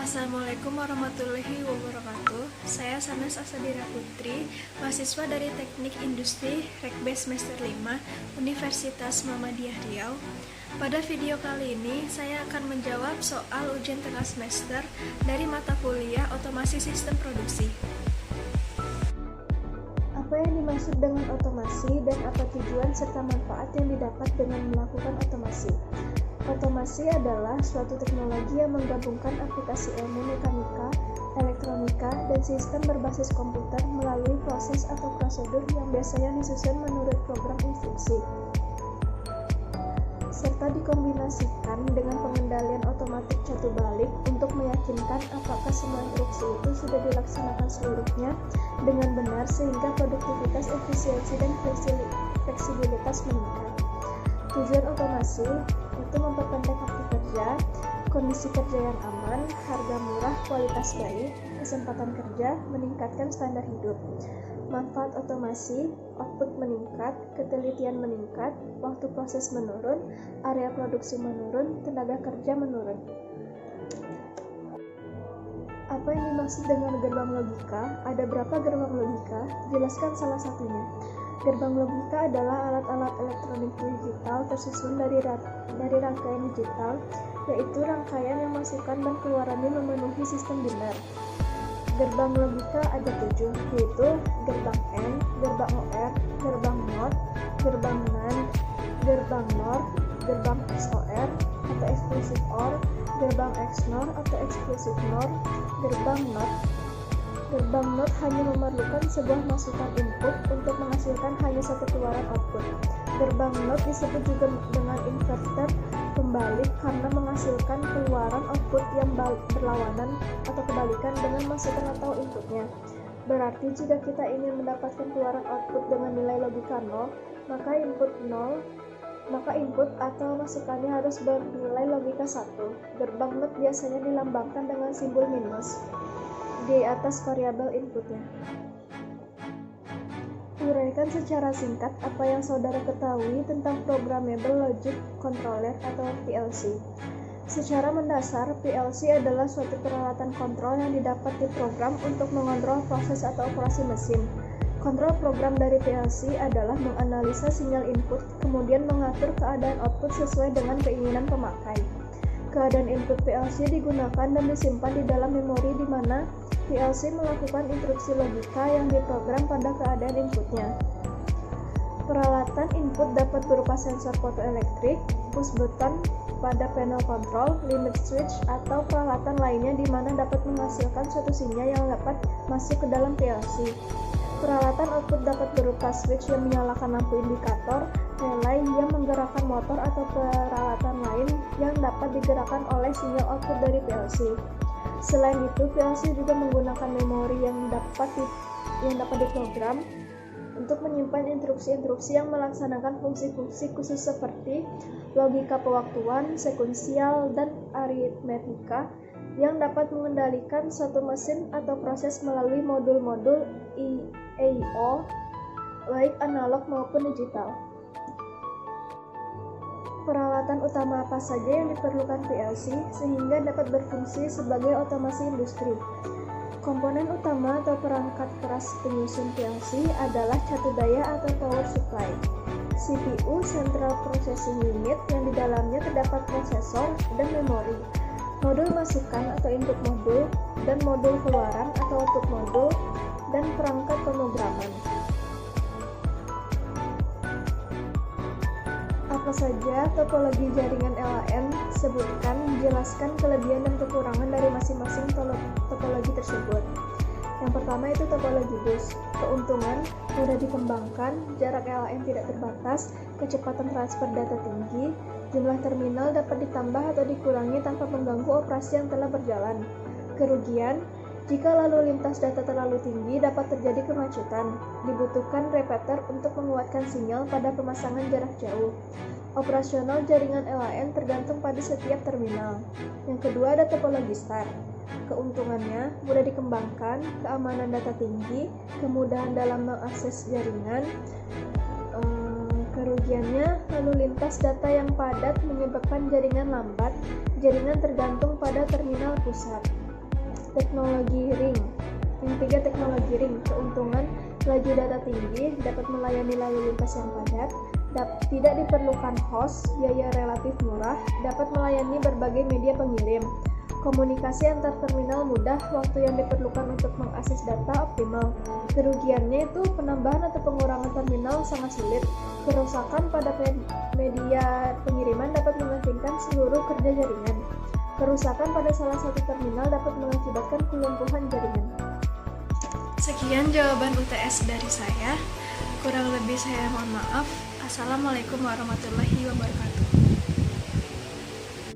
Assalamualaikum warahmatullahi wabarakatuh. Saya Sanas Asadira Putri, mahasiswa dari Teknik Industri Rekbe semester 5 Universitas Muhammadiyah Riau. Pada video kali ini, saya akan menjawab soal ujian tengah semester dari mata kuliah Otomasi Sistem Produksi. Apa yang dimaksud dengan otomasi dan apa tujuan serta manfaat yang didapat dengan melakukan otomasi? Otomasi adalah suatu teknologi yang menggabungkan aplikasi ilmu mekanika, elektronika, dan sistem berbasis komputer melalui proses atau prosedur yang biasanya disusun menurut program instruksi, serta dikombinasikan dengan pengendalian otomatik satu balik untuk meyakinkan apakah semua instruksi itu sudah dilaksanakan seluruhnya dengan benar sehingga produktivitas, efisiensi, dan fleksibilitas meningkat. Tujuan otomasi itu memperpendek waktu kerja, kondisi kerja yang aman, harga murah, kualitas baik, kesempatan kerja, meningkatkan standar hidup. Manfaat otomasi, output meningkat, ketelitian meningkat, waktu proses menurun, area produksi menurun, tenaga kerja menurun. Apa yang dimaksud dengan gerbang logika? Ada berapa gerbang logika? Jelaskan salah satunya. Gerbang logika adalah alat-alat elektronik digital tersusun dari rangkaian digital, yaitu rangkaian yang masukan dan keluarannya memenuhi sistem binar. Gerbang logika ada 7, yaitu gerbang AND, gerbang OR, gerbang NOT, gerbang NAND, gerbang NOR, gerbang XOR atau exclusive OR, gerbang XNOR atau exclusive NOR, gerbang NOT. Gerbang NOT hanya memerlukan sebuah masukan input untuk menghasilkan hanya satu keluaran output. Gerbang NOT disebut juga dengan inverter pembalik karena menghasilkan keluaran output yang berlawanan atau kebalikan dengan masukan atau inputnya. Berarti jika kita ingin mendapatkan keluaran output dengan nilai logika 0, maka input atau masukannya harus bernilai logika 1. Gerbang NOT biasanya dilambangkan dengan simbol minus di atas variabel inputnya. Uraikan secara singkat apa yang saudara ketahui tentang Programmable Logic Controller atau PLC. Secara mendasar, PLC adalah suatu peralatan kontrol yang didapat di program untuk mengontrol proses atau operasi mesin. Kontrol program dari PLC adalah menganalisa sinyal input, kemudian mengatur keadaan output sesuai dengan keinginan pemakai. Keadaan input PLC digunakan dan disimpan di dalam memori di mana PLC melakukan instruksi logika yang diprogram pada keadaan inputnya. Peralatan input dapat berupa sensor fotoelektrik, push button pada panel kontrol, limit switch, atau peralatan lainnya di mana dapat menghasilkan suatu sinyal yang dapat masuk ke dalam PLC. Peralatan output dapat berupa switch yang menyalakan lampu indikator, relay yang menggerakkan motor atau peralatan lain yang dapat digerakkan oleh sinyal output dari PLC. Selain itu, PLC juga menggunakan memori yang dapat diprogram untuk menyimpan instruksi-instruksi yang melaksanakan fungsi-fungsi khusus seperti logika pewaktuan, sekuensial, dan aritmetika yang dapat mengendalikan suatu mesin atau proses melalui modul-modul I/O, baik analog maupun digital. Peralatan utama apa saja yang diperlukan PLC sehingga dapat berfungsi sebagai otomasi industri? Komponen utama atau perangkat keras penyusun PLC adalah catu daya atau power supply, CPU (Central Processing Unit) yang di dalamnya terdapat prosesor dan memori, modul masukan atau input modul, dan modul keluaran atau output modul, dan perangkat pemrograman. Apa saja topologi jaringan LAN? Sebutkan, jelaskan kelebihan dan kekurangan dari masing-masing topologi tersebut. Yang pertama itu topologi bus. Keuntungan, mudah dikembangkan, jarak LAN tidak terbatas, kecepatan transfer data tinggi, jumlah terminal dapat ditambah atau dikurangi tanpa mengganggu operasi yang telah berjalan. Kerugian, jika lalu lintas data terlalu tinggi dapat terjadi kemacetan. Dibutuhkan repeater untuk menguatkan sinyal pada pemasangan jarak jauh. Operasional jaringan LAN tergantung pada setiap terminal. Yang kedua ada topologi star. Keuntungannya mudah dikembangkan, keamanan data tinggi, kemudahan dalam mengakses jaringan. Kerugiannya, lalu lintas data yang padat menyebabkan jaringan lambat. Jaringan tergantung pada terminal pusat. Teknologi ring. Yang ketiga, teknologi ring. Keuntungan: laju data tinggi, dapat melayani lalu lintas yang padat, tidak diperlukan host, biaya relatif murah, dapat melayani berbagai media pengirim. Komunikasi antar terminal mudah, waktu yang diperlukan untuk mengakses data optimal. Kerugiannya itu penambahan atau pengurangan terminal sangat sulit. Kerusakan pada media pengiriman dapat mengakibatkan seluruh kerja jaringan. Kerusakan pada salah satu terminal dapat mengakibatkan kelumpuhan jaringan. Sekian jawaban UTS dari saya. Kurang lebih saya mohon maaf. Assalamualaikum warahmatullahi wabarakatuh.